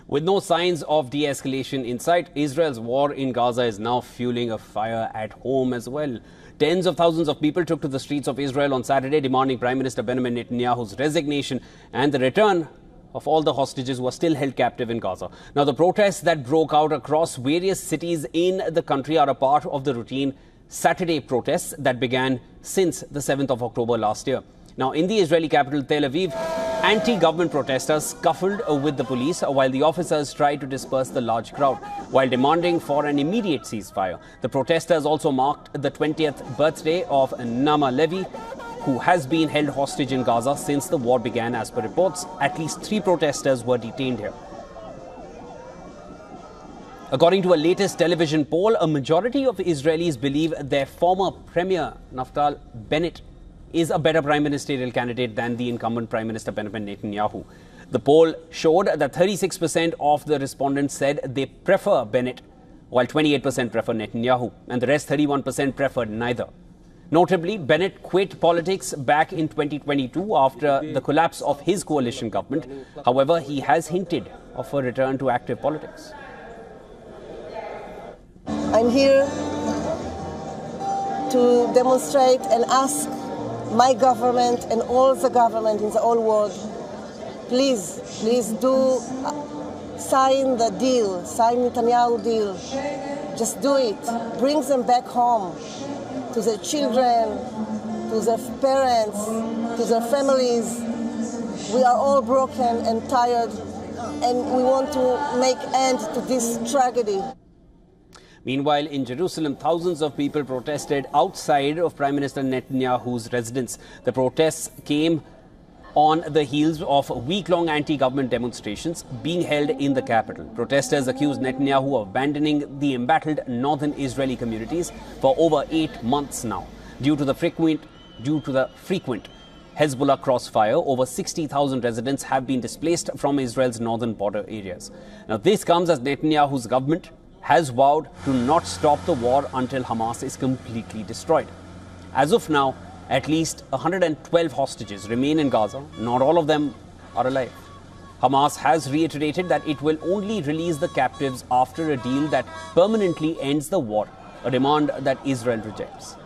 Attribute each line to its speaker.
Speaker 1: With no signs of de-escalation in sight, Israel's war in Gaza is now fueling a fire at home as well. Tens of thousands of people took to the streets of Israel on Saturday, demanding Prime Minister Benjamin Netanyahu's resignation and the return of all the hostages who are still held captive in Gaza. Now, the protests that broke out across various cities in the country are a part of the routine Saturday protests that began since the 7th of October last year. Now, in the Israeli capital, Tel Aviv, anti-government protesters scuffled with the police while the officers tried to disperse the large crowd, while demanding for an immediate ceasefire. The protesters also marked the 20th birthday of Naama Levy, who has been held hostage in Gaza since the war began. As per reports, at least 3 protesters were detained here. According to a latest television poll, a majority of Israelis believe their former Premier Naftali Bennett is a better prime ministerial candidate than the incumbent Prime Minister Benjamin Netanyahu. The poll showed that 36% of the respondents said they prefer Bennett, while 28% prefer Netanyahu, and the rest 31% preferred neither. Notably, Bennett quit politics back in 2022 after the collapse of his coalition government. However, he has hinted of a return to active politics.
Speaker 2: I'm here to demonstrate and ask my government and all the government in the whole world, please do sign the deal, sign Netanyahu deal. Just do it. Bring them back home to their children, to their parents, to their families. We are all broken and tired, and we want to make end to this tragedy.
Speaker 1: Meanwhile, in Jerusalem, thousands of people protested outside of Prime Minister Netanyahu's residence. The protests came on the heels of week-long anti-government demonstrations being held in the capital. Protesters accused Netanyahu of abandoning the embattled northern Israeli communities for over 8 months now. Due to the frequent Hezbollah crossfire, over 60,000 residents have been displaced from Israel's northern border areas. Now, this comes as Netanyahu's government has vowed to not stop the war until Hamas is completely destroyed. As of now, at least 112 hostages remain in Gaza. Not all of them are alive. Hamas has reiterated that it will only release the captives after a deal that permanently ends the war, a demand that Israel rejects.